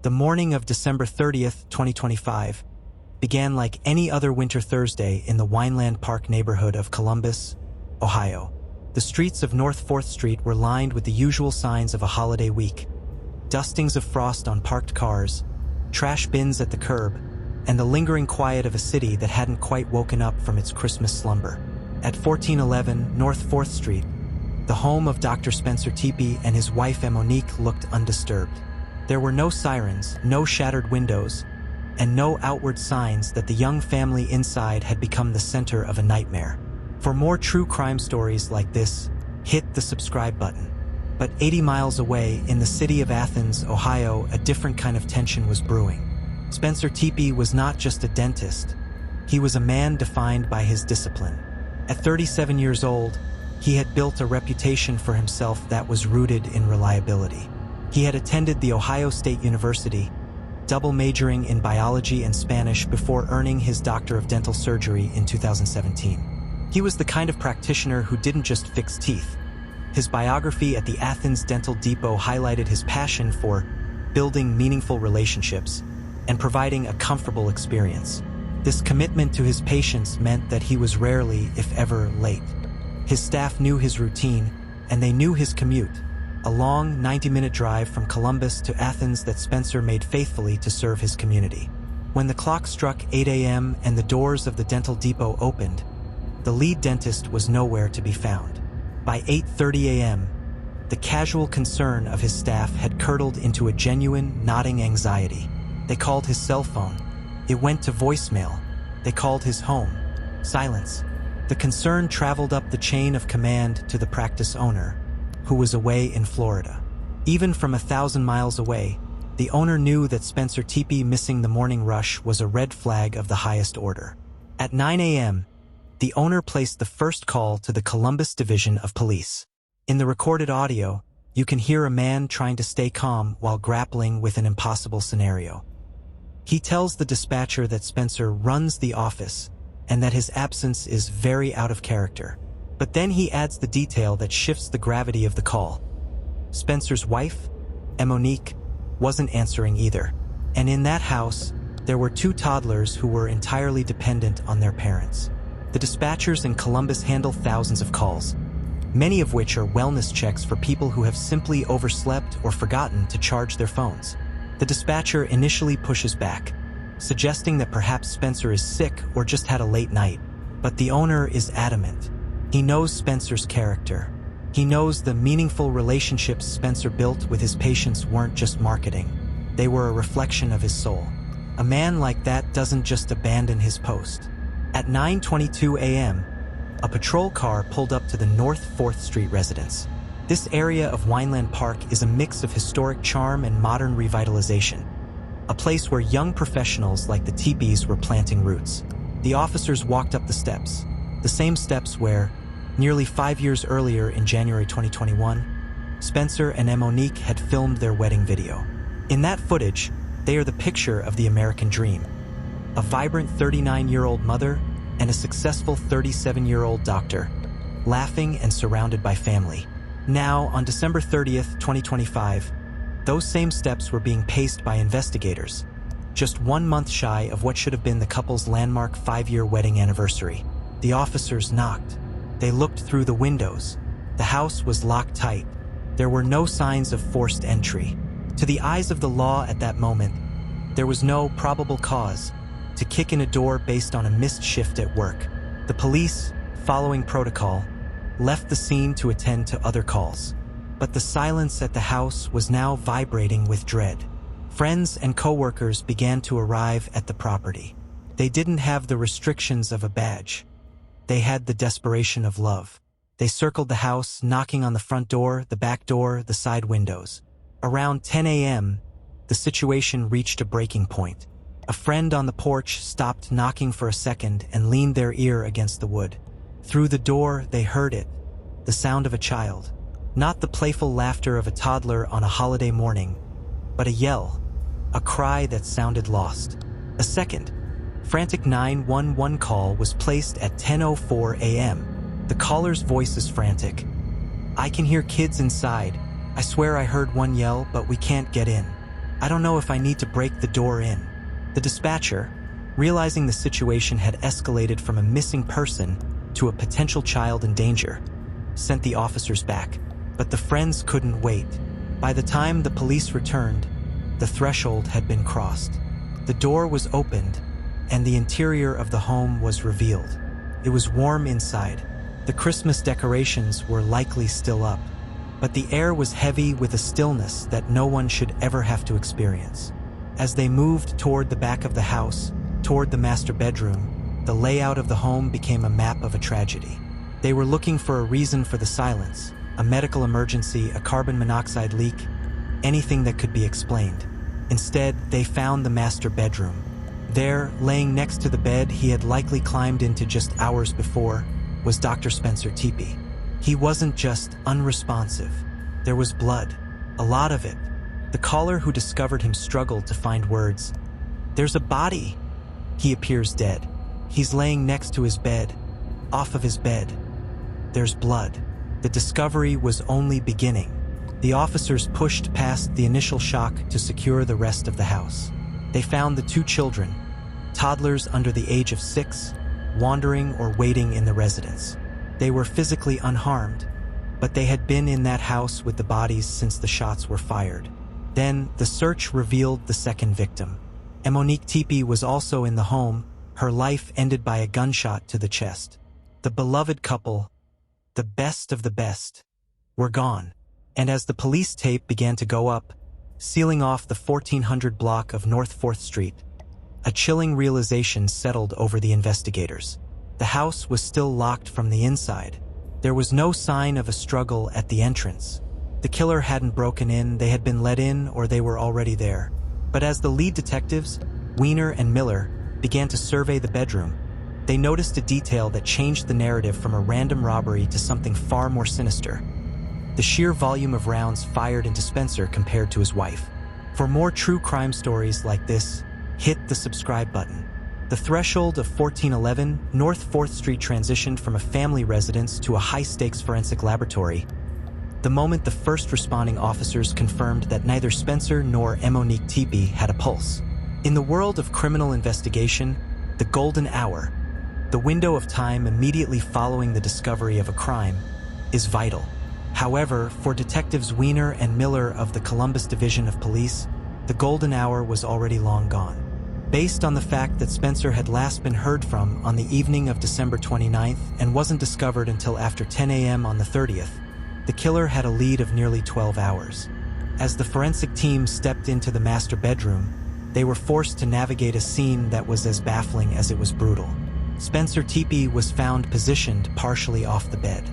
The morning of December 30th, 2025, began like any other winter Thursday in the Wineland Park neighborhood of Columbus, Ohio. The streets of North 4th Street were lined with the usual signs of a holiday week: dustings of frost on parked cars, trash bins at the curb, and the lingering quiet of a city that hadn't quite woken up from its Christmas slumber. At 1411 North 4th Street, the home of Dr. Spencer Tepee and his wife Mo'Nique looked undisturbed. There were no sirens, no shattered windows, and no outward signs that the young family inside had become the center of a nightmare. For more true crime stories like this, hit the subscribe button. But 80 miles away, in the city of Athens, Ohio, a different kind of tension was brewing. Spencer Tepee was not just a dentist. He was a man defined by his discipline. At 37 years old, he had built a reputation for himself that was rooted in reliability. He had attended the Ohio State University, double majoring in biology and Spanish before earning his Doctor of Dental Surgery in 2017. He was the kind of practitioner who didn't just fix teeth. His biography at the Athens Dental Depot highlighted his passion for building meaningful relationships and providing a comfortable experience. This commitment to his patients meant that he was rarely, if ever, late. His staff knew his routine, and they knew his commute, a long 90-minute drive from Columbus to Athens that Spencer made faithfully to serve his community. When the clock struck 8 a.m. and the doors of the dental depot opened, the lead dentist was nowhere to be found. By 8:30 a.m., the casual concern of his staff had curdled into a genuine, gnawing anxiety. They called his cell phone. It went to voicemail. They called his home. Silence. The concern traveled up the chain of command to the practice owner, who was away in Florida. Even from 1,000 miles away, the owner knew that Spencer Tepee missing the morning rush was a red flag of the highest order. At 9 a.m., the owner placed the first call to the Columbus Division of Police. In the recorded audio, you can hear a man trying to stay calm while grappling with an impossible scenario. He tells the dispatcher that Spencer runs the office and that his absence is very out of character. But then he adds the detail that shifts the gravity of the call. Spencer's wife, Mo'Nique, wasn't answering either. And in that house, there were 2 toddlers who were entirely dependent on their parents. The dispatchers in Columbus handle thousands of calls, many of which are wellness checks for people who have simply overslept or forgotten to charge their phones. The dispatcher initially pushes back, suggesting that perhaps Spencer is sick or just had a late night. But the owner is adamant. He knows Spencer's character. He knows the meaningful relationships Spencer built with his patients weren't just marketing. They were a reflection of his soul. A man like that doesn't just abandon his post. At 9:22 a.m., a patrol car pulled up to the North 4th Street residence. This area of Wineland Park is a mix of historic charm and modern revitalization, a place where young professionals like the Tepees were planting roots. The officers walked up the steps, the same steps where, nearly 5 years earlier in January 2021, Spencer and Mo'Nique had filmed their wedding video. In that footage, they are the picture of the American dream: a vibrant 39-year-old mother and a successful 37-year-old doctor, laughing and surrounded by family. Now, on December 30th, 2025, those same steps were being paced by investigators, just 1 month shy of what should have been the couple's landmark 5-year wedding anniversary. The officers knocked. They looked through the windows. The house was locked tight. There were no signs of forced entry. To the eyes of the law at that moment, there was no probable cause to kick in a door based on a missed shift at work. The police, following protocol, left the scene to attend to other calls. But the silence at the house was now vibrating with dread. Friends and coworkers began to arrive at the property. They didn't have the restrictions of a badge. They had the desperation of love. They circled the house, knocking on the front door, the back door, the side windows. Around 10 a.m., the situation reached a breaking point. A friend on the porch stopped knocking for a second and leaned their ear against the wood. Through the door, they heard it, the sound of a child. Not the playful laughter of a toddler on a holiday morning, but a yell, a cry that sounded lost. A second, frantic 911 call was placed at 10:04 a.m. The caller's voice is frantic. "I can hear kids inside. I swear I heard one yell, but we can't get in." I don't know if I need to break the door in." The dispatcher, realizing the situation had escalated from a missing person to a potential child in danger, sent the officers back. But the friends couldn't wait. By the time the police returned, the threshold had been crossed. The door was opened, and the interior of the home was revealed. It was warm inside. The Christmas decorations were likely still up, but the air was heavy with a stillness that no one should ever have to experience. As they moved toward the back of the house, toward the master bedroom, the layout of the home became a map of a tragedy. They were looking for a reason for the silence, a medical emergency, a carbon monoxide leak, anything that could be explained. Instead, they found the master bedroom. There, laying next to the bed he had likely climbed into just hours before, was Dr. Spencer Tepee. He wasn't just unresponsive. There was blood, a lot of it. The caller who discovered him struggled to find words. "There's a body. He appears dead. He's laying next to his bed, off of his bed. There's blood." The discovery was only beginning. The officers pushed past the initial shock to secure the rest of the house. They found the two children, toddlers under the age of 6, wandering or waiting in the residence. They were physically unharmed, but they had been in that house with the bodies since the shots were fired. Then, the search revealed the second victim. Mo'Nique Tepee was also in the home, her life ended by a gunshot to the chest. The beloved couple, the best of the best, were gone. And as the police tape began to go up, sealing off the 1400 block of North 4th Street, a chilling realization settled over the investigators. The house was still locked from the inside. There was no sign of a struggle at the entrance. The killer hadn't broken in, they had been let in, or they were already there. But as the lead detectives, Weiner and Miller, began to survey the bedroom, they noticed a detail that changed the narrative from a random robbery to something far more sinister. The sheer volume of rounds fired into Spencer compared to his wife. For more true crime stories like this, hit the subscribe button. The threshold of 1411 North 4th Street transitioned from a family residence to a high-stakes forensic laboratory. The moment the first responding officers confirmed that neither Spencer nor Mo'Nique Tepee had a pulse. In the world of criminal investigation, the golden hour, the window of time immediately following the discovery of a crime, is vital. However, for detectives Weiner and Miller of the Columbus Division of Police, the golden hour was already long gone. Based on the fact that Spencer had last been heard from on the evening of December 29th and wasn't discovered until after 10 a.m. on the 30th, the killer had a lead of nearly 12 hours. As the forensic team stepped into the master bedroom, they were forced to navigate a scene that was as baffling as it was brutal. Spencer Tepee was found positioned partially off the bed.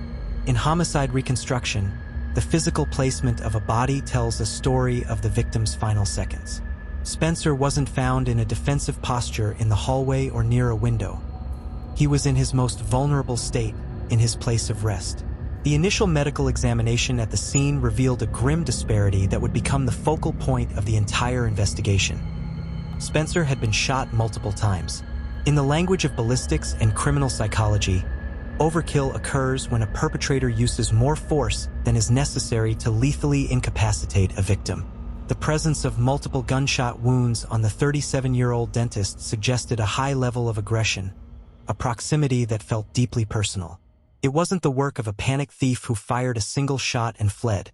In homicide reconstruction, the physical placement of a body tells a story of the victim's final seconds. Spencer wasn't found in a defensive posture in the hallway or near a window. He was in his most vulnerable state, in his place of rest. The initial medical examination at the scene revealed a grim disparity that would become the focal point of the entire investigation. Spencer had been shot multiple times. In the language of ballistics and criminal psychology, overkill occurs when a perpetrator uses more force than is necessary to lethally incapacitate a victim. The presence of multiple gunshot wounds on the 37-year-old dentist suggested a high level of aggression, a proximity that felt deeply personal. It wasn't the work of a panic thief who fired a single shot and fled.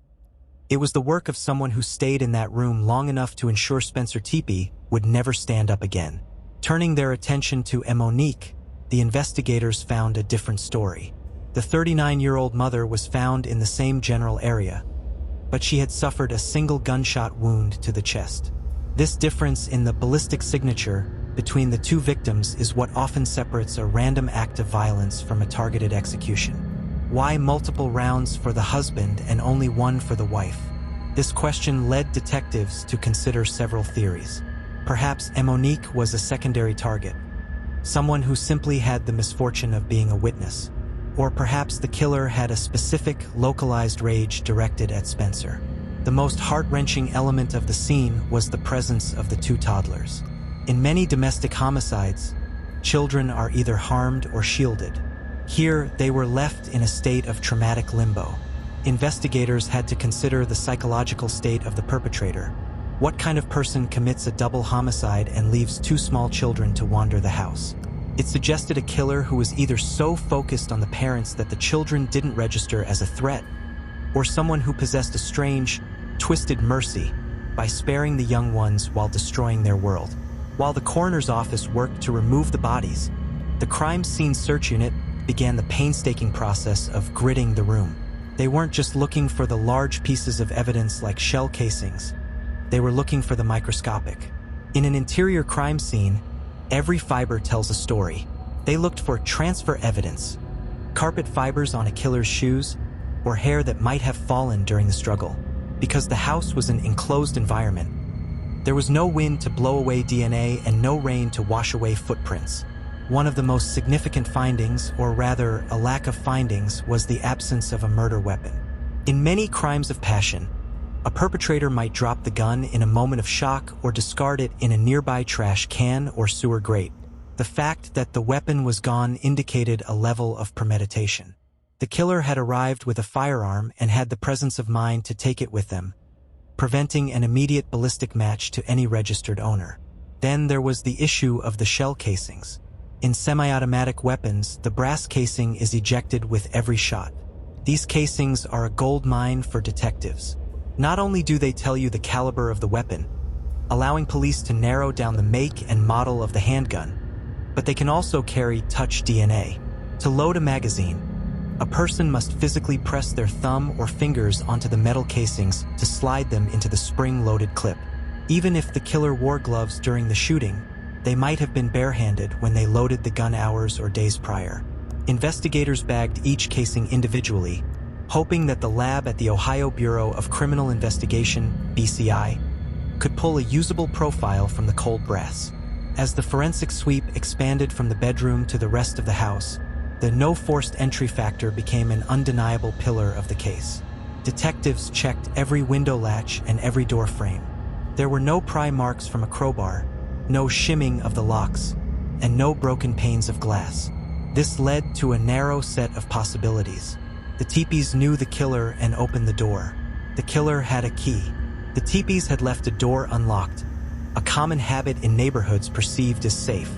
It was the work of someone who stayed in that room long enough to ensure Spencer Tepee would never stand up again. Turning their attention to Mo'Nique, the investigators found a different story. The 39-year-old mother was found in the same general area, but she had suffered a single gunshot wound to the chest. This difference in the ballistic signature between the two victims is what often separates a random act of violence from a targeted execution. Why multiple rounds for the husband and only one for the wife? This question led detectives to consider several theories. Perhaps Mo'Nique was a secondary target, someone who simply had the misfortune of being a witness. Or perhaps the killer had a specific, localized rage directed at Spencer. The most heart-wrenching element of the scene was the presence of the two toddlers. In many domestic homicides, children are either harmed or shielded. Here, they were left in a state of traumatic limbo. Investigators had to consider the psychological state of the perpetrator. What kind of person commits a double homicide and leaves two small children to wander the house? It suggested a killer who was either so focused on the parents that the children didn't register as a threat, or someone who possessed a strange, twisted mercy by sparing the young ones while destroying their world. While the coroner's office worked to remove the bodies, the crime scene search unit began the painstaking process of gridding the room. They weren't just looking for the large pieces of evidence like shell casings. They were looking for the microscopic. In an interior crime scene, every fiber tells a story. They looked for transfer evidence, carpet fibers on a killer's shoes, or hair that might have fallen during the struggle. Because the house was an enclosed environment, there was no wind to blow away DNA and no rain to wash away footprints. One of the most significant findings, or rather a lack of findings, was the absence of a murder weapon. In many crimes of passion, a perpetrator might drop the gun in a moment of shock or discard it in a nearby trash can or sewer grate. The fact that the weapon was gone indicated a level of premeditation. The killer had arrived with a firearm and had the presence of mind to take it with them, preventing an immediate ballistic match to any registered owner. Then there was the issue of the shell casings. In semi-automatic weapons, the brass casing is ejected with every shot. These casings are a gold mine for detectives. Not only do they tell you the caliber of the weapon, allowing police to narrow down the make and model of the handgun, but they can also carry touch DNA. To load a magazine, a person must physically press their thumb or fingers onto the metal casings to slide them into the spring-loaded clip. Even if the killer wore gloves during the shooting, they might have been barehanded when they loaded the gun hours or days prior. Investigators bagged each casing individually, hoping that the lab at the Ohio Bureau of Criminal Investigation, BCI, could pull a usable profile from the cold brass. As the forensic sweep expanded from the bedroom to the rest of the house, the no forced entry factor became an undeniable pillar of the case. Detectives checked every window latch and every door frame. There were no pry marks from a crowbar, no shimming of the locks, and no broken panes of glass. This led to a narrow set of possibilities. The Tepees knew the killer and opened the door. The killer had a key. The Tepees had left a door unlocked, a common habit in neighborhoods perceived as safe.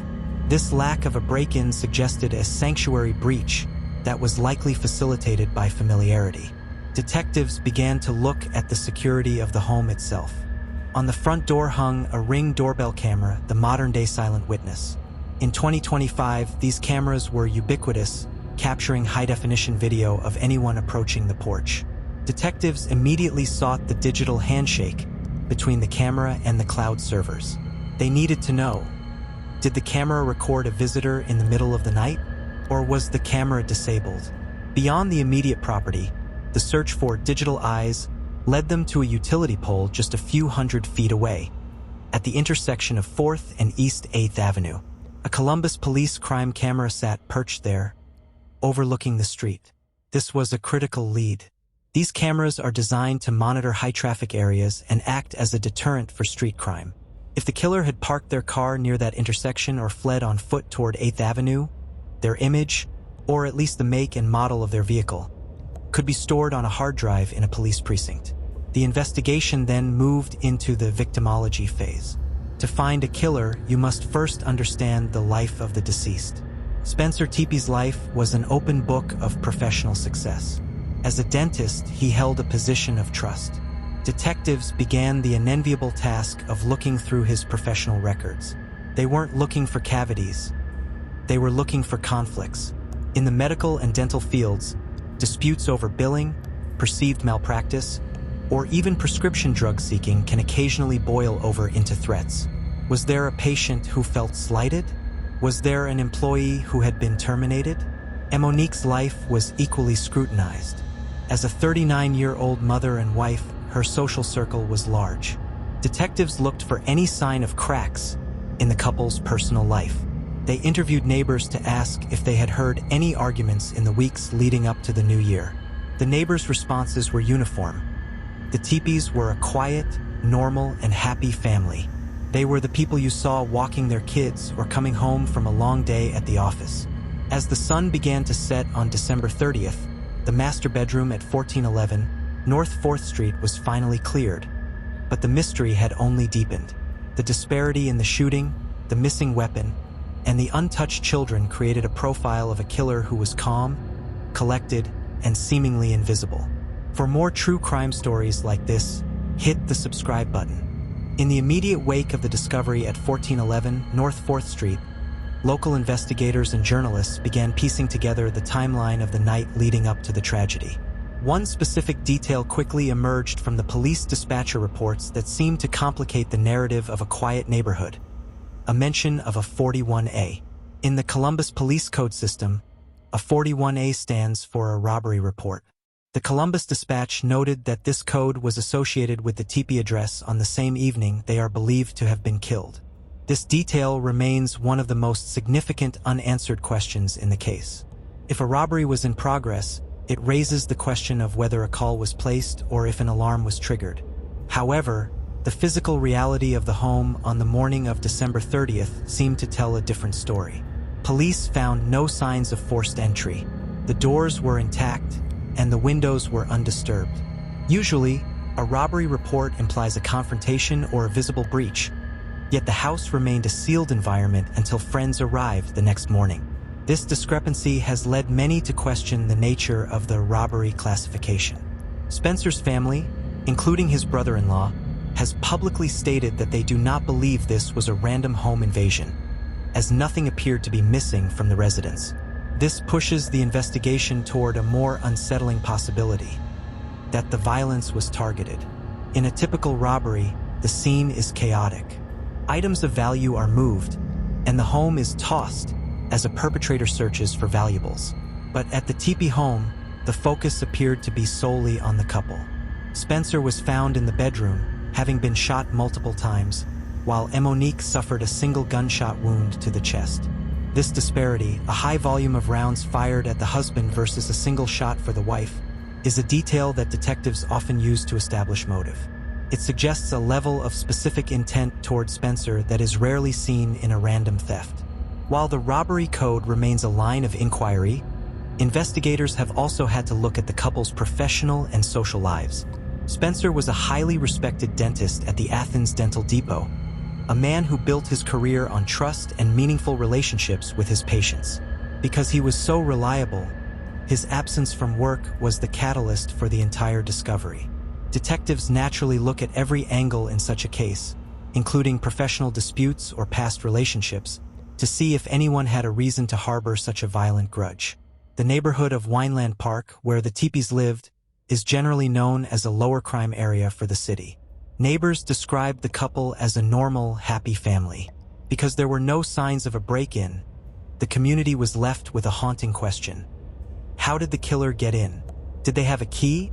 This lack of a break-in suggested a sanctuary breach that was likely facilitated by familiarity. Detectives began to look at the security of the home itself. On the front door hung a Ring doorbell camera, the modern-day silent witness. In 2025, these cameras were ubiquitous, capturing high-definition video of anyone approaching the porch. Detectives immediately sought the digital handshake between the camera and the cloud servers. They needed to know, did the camera record a visitor in the middle of the night, or was the camera disabled? Beyond the immediate property, the search for digital eyes led them to a utility pole just a few hundred feet away, at the intersection of 4th and East 8th Avenue. A Columbus police crime camera sat perched there, overlooking the street. This was a critical lead. These cameras are designed to monitor high-traffic areas and act as a deterrent for street crime. If the killer had parked their car near that intersection or fled on foot toward 8th Avenue, their image, or at least the make and model of their vehicle, could be stored on a hard drive in a police precinct. The investigation then moved into the victimology phase. To find a killer, you must first understand the life of the deceased. Spencer Tepee's life was an open book of professional success. As a dentist, he held a position of trust. Detectives began the unenviable task of looking through his professional records. They weren't looking for cavities. They were looking for conflicts. In the medical and dental fields, disputes over billing, perceived malpractice, or even prescription drug seeking can occasionally boil over into threats. Was there a patient who felt slighted? Was there an employee who had been terminated? And Mo'Nique's life was equally scrutinized. As a 39-year-old mother and wife, her social circle was large. Detectives looked for any sign of cracks in the couple's personal life. They interviewed neighbors to ask if they had heard any arguments in the weeks leading up to the new year. The neighbors' responses were uniform. The Tepees were a quiet, normal, and happy family. They were the people you saw walking their kids or coming home from a long day at the office. As the sun began to set on December 30th, the master bedroom at 1411 North 4th Street was finally cleared. but the mystery had only deepened. The disparity in the shooting, the missing weapon, and the untouched children created a profile of a killer who was calm, collected, and seemingly invisible. For more true crime stories like this, hit the subscribe button. In the immediate wake of the discovery at 1411 North 4th Street, local investigators and journalists began piecing together the timeline of the night leading up to the tragedy. One specific detail quickly emerged from the police dispatcher reports that seemed to complicate the narrative of a quiet neighborhood: a mention of a 41A. In the Columbus Police Code system, a 41A stands for a robbery report. The Columbus Dispatch noted that this code was associated with the Tepee address on the same evening they are believed to have been killed. This detail remains one of the most significant unanswered questions in the case. If a robbery was in progress, it raises the question of whether a call was placed or if an alarm was triggered. However, the physical reality of the home on the morning of December 30th seemed to tell a different story. Police found no signs of forced entry. The doors were intact, and the windows were undisturbed. Usually, a robbery report implies a confrontation or a visible breach, yet the house remained a sealed environment until friends arrived the next morning. This discrepancy has led many to question the nature of the robbery classification. Spencer's family, including his brother-in-law, has publicly stated that they do not believe this was a random home invasion, as nothing appeared to be missing from the residence. This pushes the investigation toward a more unsettling possibility: that the violence was targeted. In a typical robbery, the scene is chaotic. Items of value are moved, and the home is tossed as a perpetrator searches for valuables. But at the Tepee home, the focus appeared to be solely on the couple. Spencer was found in the bedroom, having been shot multiple times, while Mo'Nique suffered a single gunshot wound to the chest. This disparity, a high volume of rounds fired at the husband versus a single shot for the wife, is a detail that detectives often use to establish motive. It suggests a level of specific intent toward Spencer that is rarely seen in a random theft. While the robbery code remains a line of inquiry, investigators have also had to look at the couple's professional and social lives. Spencer was a highly respected dentist at the Athens Dental Depot, a man who built his career on trust and meaningful relationships with his patients. Because he was so reliable, his absence from work was the catalyst for the entire discovery. Detectives naturally look at every angle in such a case, including professional disputes or past relationships, to see if anyone had a reason to harbor such a violent grudge. The neighborhood of Wineland Park, where the Tepees lived, is generally known as a lower crime area for the city. Neighbors described the couple as a normal, happy family. Because there were no signs of a break-in, the community was left with a haunting question: how did the killer get in? Did they have a key?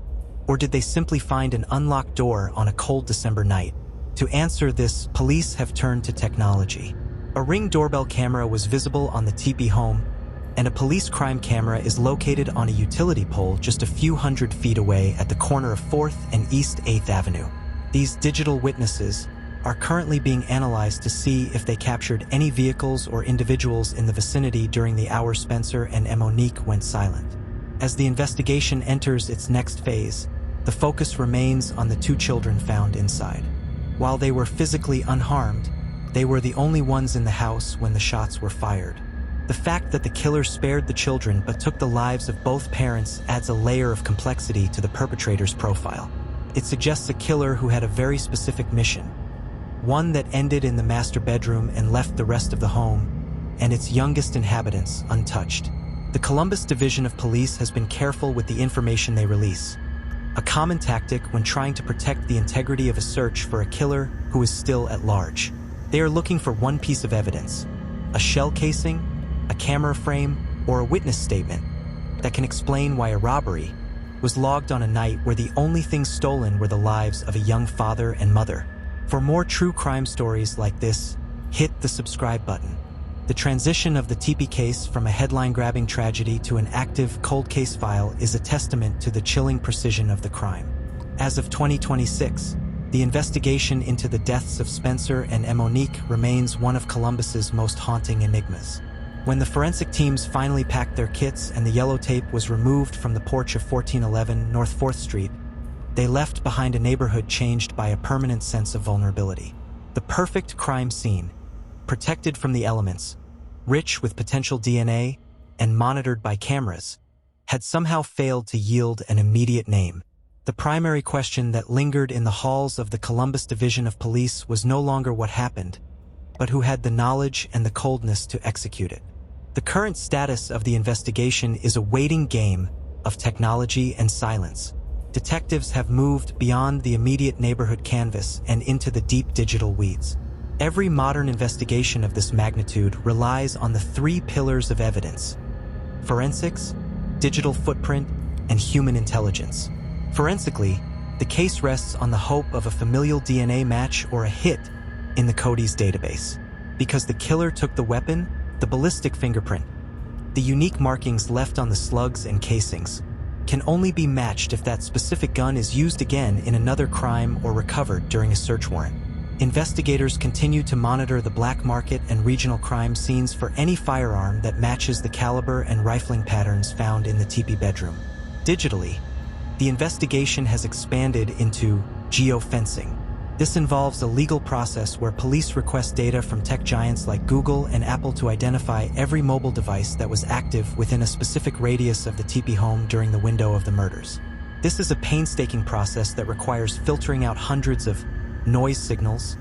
Or did they simply find an unlocked door on a cold December night? To answer this, police have turned to technology. A Ring doorbell camera was visible on the Tepee home, and a police crime camera is located on a utility pole just a few hundred feet away at the corner of 4th and East 8th Avenue. These digital witnesses are currently being analyzed to see if they captured any vehicles or individuals in the vicinity during the hour Spencer and Mo'Nique went silent. As the investigation enters its next phase, the focus remains on the two children found inside. While they were physically unharmed, they were the only ones in the house when the shots were fired. The fact that the killer spared the children but took the lives of both parents adds a layer of complexity to the perpetrator's profile. It suggests a killer who had a very specific mission, one that ended in the master bedroom and left the rest of the home and its youngest inhabitants untouched. The Columbus Division of Police has been careful with the information they release, a common tactic when trying to protect the integrity of a search for a killer who is still at large. They are looking for one piece of evidence: a shell casing, a camera frame, or a witness statement that can explain why a robbery was logged on a night where the only things stolen were the lives of a young father and mother. For more true crime stories like this, hit the subscribe button. The transition of the Tepee case from a headline-grabbing tragedy to an active cold case file is a testament to the chilling precision of the crime. As of 2026, the investigation into the deaths of Spencer and Mo'Nique remains one of Columbus's most haunting enigmas. When the forensic teams finally packed their kits and the yellow tape was removed from the porch of 1411 North 4th Street, they left behind a neighborhood changed by a permanent sense of vulnerability. The perfect crime scene, protected from the elements, rich with potential DNA, and monitored by cameras, had somehow failed to yield an immediate name. The primary question that lingered in the halls of the Columbus Division of Police was no longer what happened, but who had the knowledge and the coldness to execute it. The current status of the investigation is a waiting game of technology and silence. Detectives have moved beyond the immediate neighborhood canvas and into the deep digital weeds. Every modern investigation of this magnitude relies on the three pillars of evidence: forensics, digital footprint, and human intelligence. Forensically, the case rests on the hope of a familial DNA match or a hit in the Cody's database. Because the killer took the weapon, the ballistic fingerprint, the unique markings left on the slugs and casings, can only be matched if that specific gun is used again in another crime or recovered during a search warrant. Investigators continue to monitor the black market and regional crime scenes for any firearm that matches the caliber and rifling patterns found in the Tepee bedroom. Digitally, the investigation has expanded into geofencing. This involves a legal process where police request data from tech giants like Google and Apple to identify every mobile device that was active within a specific radius of the Tepee home during the window of the murders. This is a painstaking process that requires filtering out hundreds of noise signals,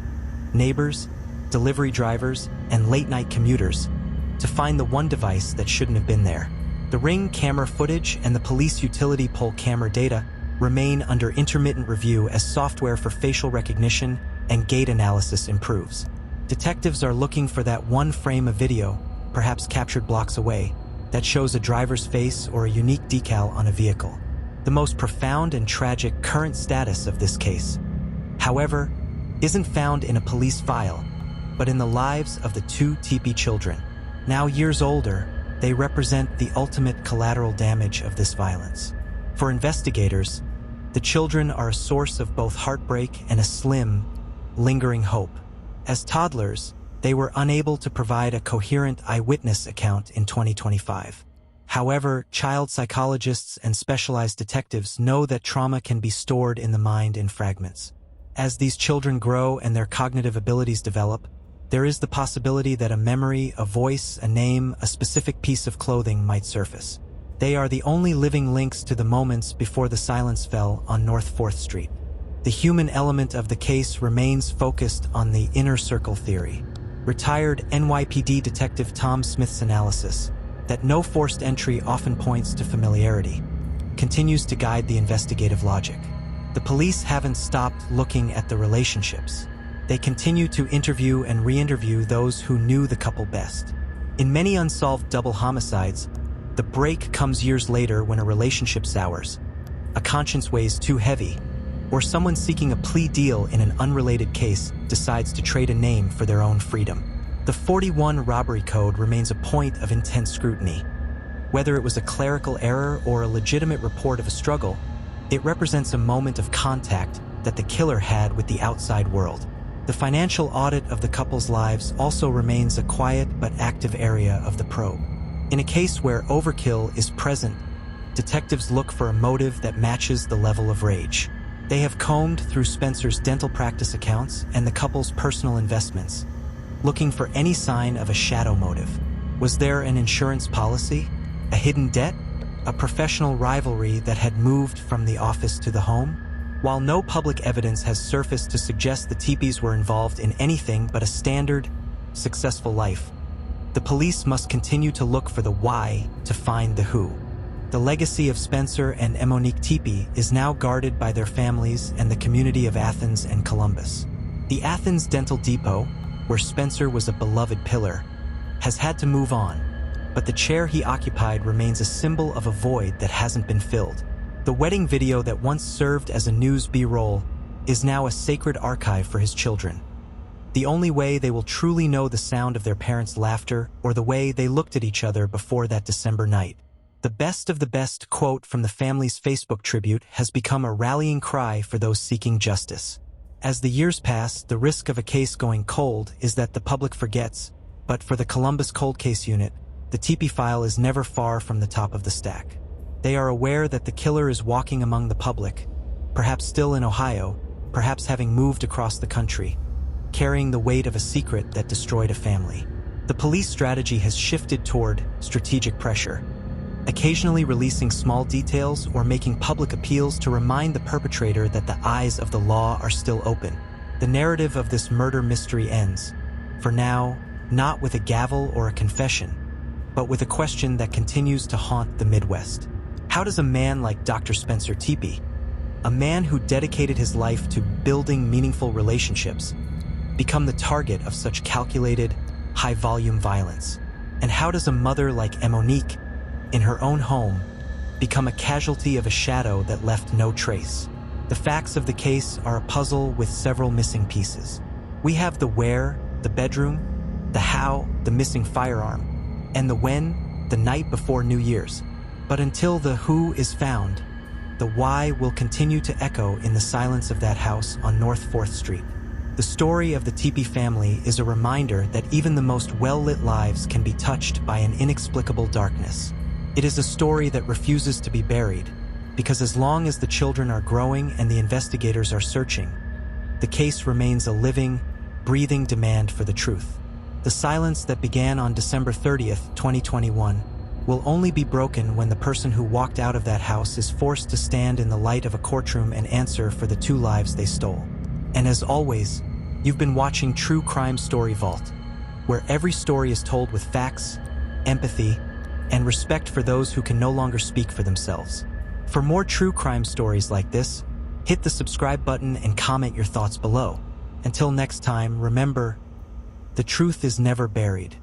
neighbors, delivery drivers, and late-night commuters to find the one device that shouldn't have been there. The Ring camera footage and the police utility pole camera data remain under intermittent review as software for facial recognition and gait analysis improves. Detectives are looking for that one frame of video, perhaps captured blocks away, that shows a driver's face or a unique decal on a vehicle. The most profound and tragic current status of this case, however, isn't found in a police file, but in the lives of the two Tepee children. Now years older, they represent the ultimate collateral damage of this violence. For investigators, the children are a source of both heartbreak and a slim, lingering hope. As toddlers, they were unable to provide a coherent eyewitness account in 2025. However, child psychologists and specialized detectives know that trauma can be stored in the mind in fragments. As these children grow and their cognitive abilities develop, there is the possibility that a memory, a voice, a name, a specific piece of clothing might surface. They are the only living links to the moments before the silence fell on North 4th Street. The human element of the case remains focused on the inner circle theory. Retired NYPD Detective Tom Smith's analysis, that no forced entry often points to familiarity, continues to guide the investigative logic. The police haven't stopped looking at the relationships. They continue to interview and re-interview those who knew the couple best. In many unsolved double homicides, the break comes years later when a relationship sours, a conscience weighs too heavy, or someone seeking a plea deal in an unrelated case decides to trade a name for their own freedom. The 41 robbery code remains a point of intense scrutiny. Whether it was a clerical error or a legitimate report of a struggle, it represents a moment of contact that the killer had with the outside world. The financial audit of the couple's lives also remains a quiet but active area of the probe. In a case where overkill is present, detectives look for a motive that matches the level of rage. They have combed through Spencer's dental practice accounts and the couple's personal investments, looking for any sign of a shadow motive. Was there an insurance policy, a hidden debt, a professional rivalry that had moved from the office to the home? While no public evidence has surfaced to suggest the Tepees were involved in anything but a standard, successful life, the police must continue to look for the why to find the who. The legacy of Spencer and Mo'Nique Tepee is now guarded by their families and the community of Athens and Columbus. The Athens Dental Depot, where Spencer was a beloved pillar, has had to move on, but the chair he occupied remains a symbol of a void that hasn't been filled. The wedding video that once served as a news B-roll is now a sacred archive for his children. The only way they will truly know the sound of their parents' laughter or the way they looked at each other before that December night. The best of the best quote from the family's Facebook tribute has become a rallying cry for those seeking justice. As the years pass, the risk of a case going cold is that the public forgets, but for the Columbus Cold Case Unit, the Tepee file is never far from the top of the stack. They are aware that the killer is walking among the public, perhaps still in Ohio, perhaps having moved across the country, carrying the weight of a secret that destroyed a family. The police strategy has shifted toward strategic pressure, occasionally releasing small details or making public appeals to remind the perpetrator that the eyes of the law are still open. The narrative of this murder mystery ends, for now, not with a gavel or a confession, but with a question that continues to haunt the Midwest. How does a man like Dr. Spencer Tepee, a man who dedicated his life to building meaningful relationships, become the target of such calculated, high-volume violence? And how does a mother like Mo'Nique, in her own home, become a casualty of a shadow that left no trace? The facts of the case are a puzzle with several missing pieces. We have the where, the bedroom, the how, the missing firearm, and the when, the night before New Year's. But until the who is found, the why will continue to echo in the silence of that house on North 4th Street. The story of the Tepee family is a reminder that even the most well-lit lives can be touched by an inexplicable darkness. It is a story that refuses to be buried, because as long as the children are growing and the investigators are searching, the case remains a living, breathing demand for the truth. The silence that began on December 30th, 2021, will only be broken when the person who walked out of that house is forced to stand in the light of a courtroom and answer for the 2 lives they stole. And as always, you've been watching True Crime Story Vault, where every story is told with facts, empathy, and respect for those who can no longer speak for themselves. For more true crime stories like this, hit the subscribe button and comment your thoughts below. Until next time, remember, the truth is never buried.